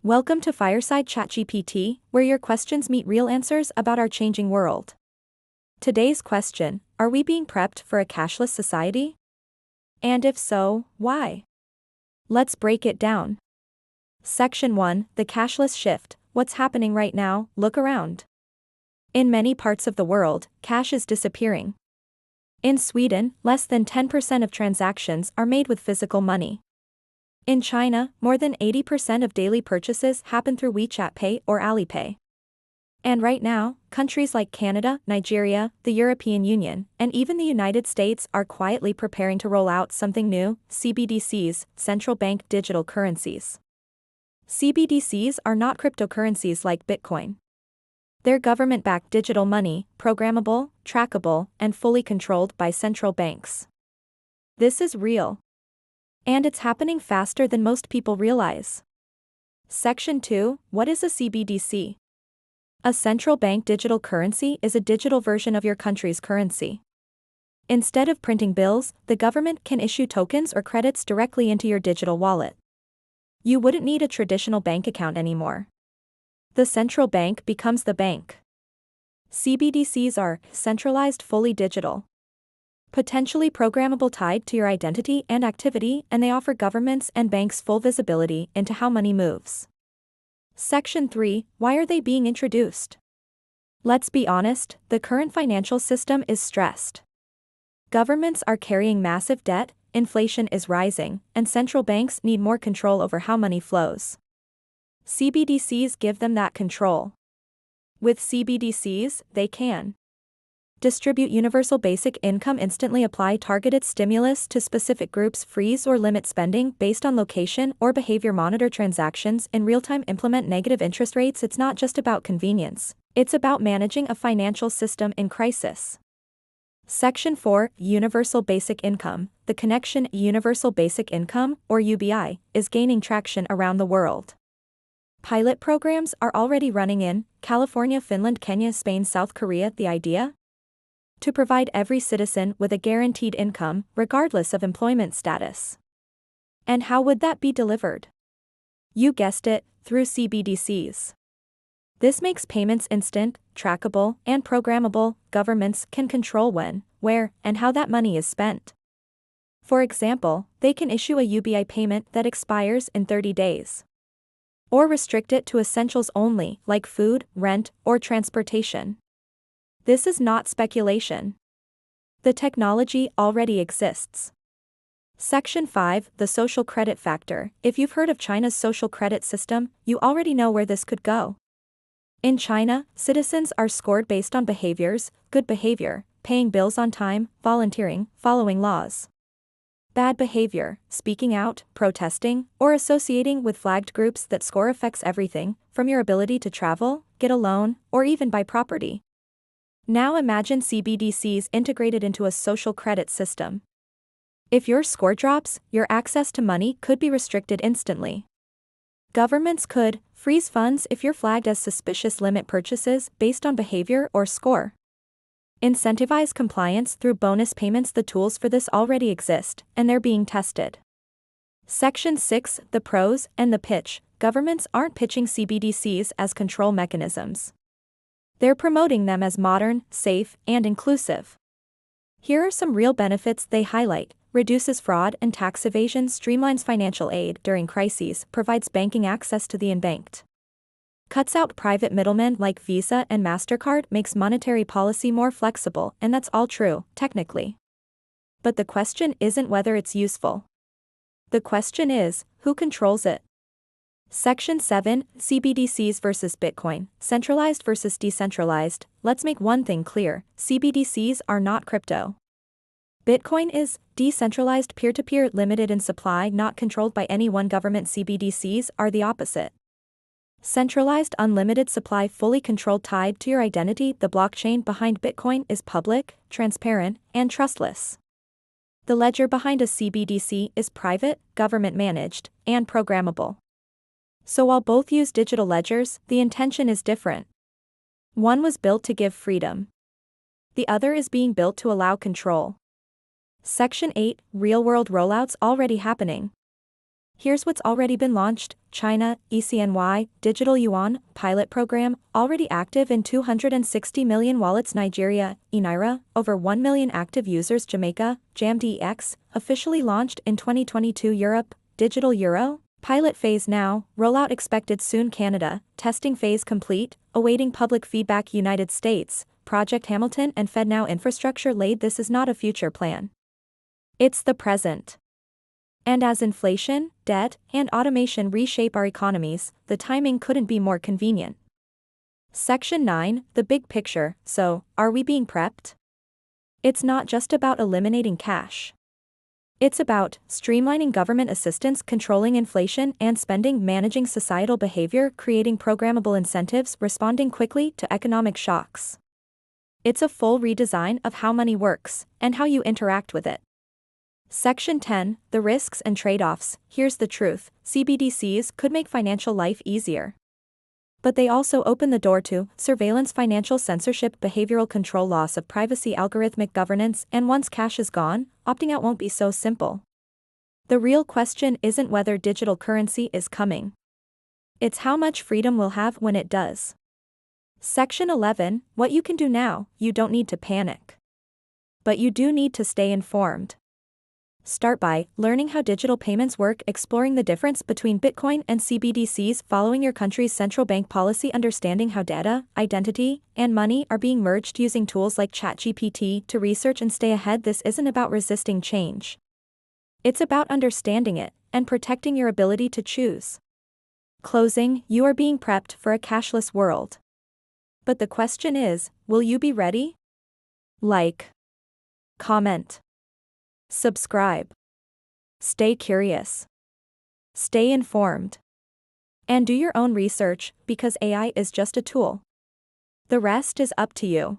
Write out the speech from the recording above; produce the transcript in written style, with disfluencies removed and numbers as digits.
Welcome to FiresideChatGPT, where your questions meet real answers about our changing world. Today's question: are we being prepped for a cashless society? And if so, why? Let's break it down. Section 1: The Cashless Shift. What's happening right now? Look around. In many parts of the world, cash is disappearing. In Sweden, less than 10% of transactions are made with physical money. In China, more than 80% of daily purchases happen through WeChat Pay or Alipay. And right now, countries like Canada, Nigeria, the European Union, and even the United States are quietly preparing to roll out something new: CBDCs, central bank digital currencies. CBDCs are not cryptocurrencies like Bitcoin. They're government-backed digital money, programmable, trackable, and fully controlled by central banks. This is real. And it's happening faster than most people realize. Section 2: What is a CBDC? A central bank digital currency is a digital version of your country's currency. Instead of printing bills, the government can issue tokens or credits directly into your digital wallet. You wouldn't need a traditional bank account anymore. The central bank becomes the bank. CBDCs are centralized, fully digital, potentially programmable, tied to your identity and activity, and they offer governments and banks full visibility into how money moves. Section 3: Why are they being introduced? Let's be honest, the current financial system is stressed. Governments are carrying massive debt, inflation is rising, and central banks need more control over how money flows. CBDCs give them that control. With CBDCs, they can distribute universal basic income, instantly apply targeted stimulus to specific groups, freeze or limit spending based on location or behavior, monitor transactions in real time, implement negative interest rates. It's not just about convenience, it's about managing a financial system in crisis. Section 4: Universal Basic Income. The connection: Universal Basic Income, or UBI, is gaining traction around the world. Pilot programs are already running in California, Finland, Kenya, Spain, South Korea. The idea? To provide every citizen with a guaranteed income, regardless of employment status. And how would that be delivered? You guessed it, through CBDCs. This makes payments instant, trackable, and programmable. Governments can control when, where, and how that money is spent. For example, they can issue a UBI payment that expires in 30 days. Or restrict it to essentials only, like food, rent, or transportation. This is not speculation. The technology already exists. Section 5: The Social Credit Factor. If you've heard of China's social credit system, you already know where this could go. In China, citizens are scored based on behaviors: good behavior, paying bills on time, volunteering, following laws. Bad behavior, speaking out, protesting, or associating with flagged groups. That score affects everything, from your ability to travel, get a loan, or even buy property. Now imagine CBDCs integrated into a social credit system. If your score drops, your access to money could be restricted instantly. Governments could freeze funds if you're flagged as suspicious, limit purchases based on behavior or score. Incentivize compliance through bonus payments. The tools for this already exist, and they're being tested. Section 6: The Pros and the Pitch. Governments aren't pitching CBDCs as control mechanisms. They're promoting them as modern, safe, and inclusive. Here are some real benefits they highlight: reduces fraud and tax evasion, streamlines financial aid during crises, provides banking access to the unbanked, cuts out private middlemen like Visa and MasterCard, makes monetary policy more flexible. And that's all true, technically. But the question isn't whether it's useful. The question is, who controls it? Section 7: CBDCs versus Bitcoin, centralized versus decentralized. Let's make one thing clear: CBDCs are not crypto. Bitcoin is decentralized, peer-to-peer, limited in supply, not controlled by any one government. CBDCs are the opposite. Centralized, unlimited supply, fully controlled, tied to your identity. The blockchain behind Bitcoin is public, transparent, and trustless. The ledger behind a CBDC is private, government-managed, and programmable. So while both use digital ledgers, the intention is different. One was built to give freedom. The other is being built to allow control. Section 8: Real-world rollouts already happening. Here's what's already been launched: China, ECNY, Digital Yuan, pilot program, already active in 260 million wallets. Nigeria, eNaira, over 1 million active users. Jamaica, JAMDEX, officially launched in 2022. Europe, Digital Euro, pilot phase now, rollout expected soon. Canada, testing phase complete, awaiting public feedback. United States, Project Hamilton and FedNow infrastructure laid. This is not a future plan. It's the present. And as inflation, debt, and automation reshape our economies, the timing couldn't be more convenient. Section 9, the big picture. So, are we being prepped? It's not just about eliminating cash. It's about streamlining government assistance, controlling inflation and spending, managing societal behavior, creating programmable incentives, responding quickly to economic shocks. It's a full redesign of how money works and how you interact with it. Section 10, the risks and trade-offs. Here's the truth: CBDCs could make financial life easier. But they also open the door to surveillance, financial censorship, behavioral control, loss of privacy, algorithmic governance, and once cash is gone, opting out won't be so simple. The real question isn't whether digital currency is coming. It's how much freedom we'll have when it does. Section 11, what you can do now. You don't need to panic. But you do need to stay informed. Start by learning how digital payments work, exploring the difference between Bitcoin and CBDCs, following your country's central bank policy, understanding how data, identity, and money are being merged, using tools like ChatGPT to research and stay ahead. This isn't about resisting change. It's about understanding it and protecting your ability to choose. Closing, you are being prepped for a cashless world. But the question is, will you be ready? Like, comment, subscribe. Stay curious. Stay informed. And do your own research, because AI is just a tool. The rest is up to you.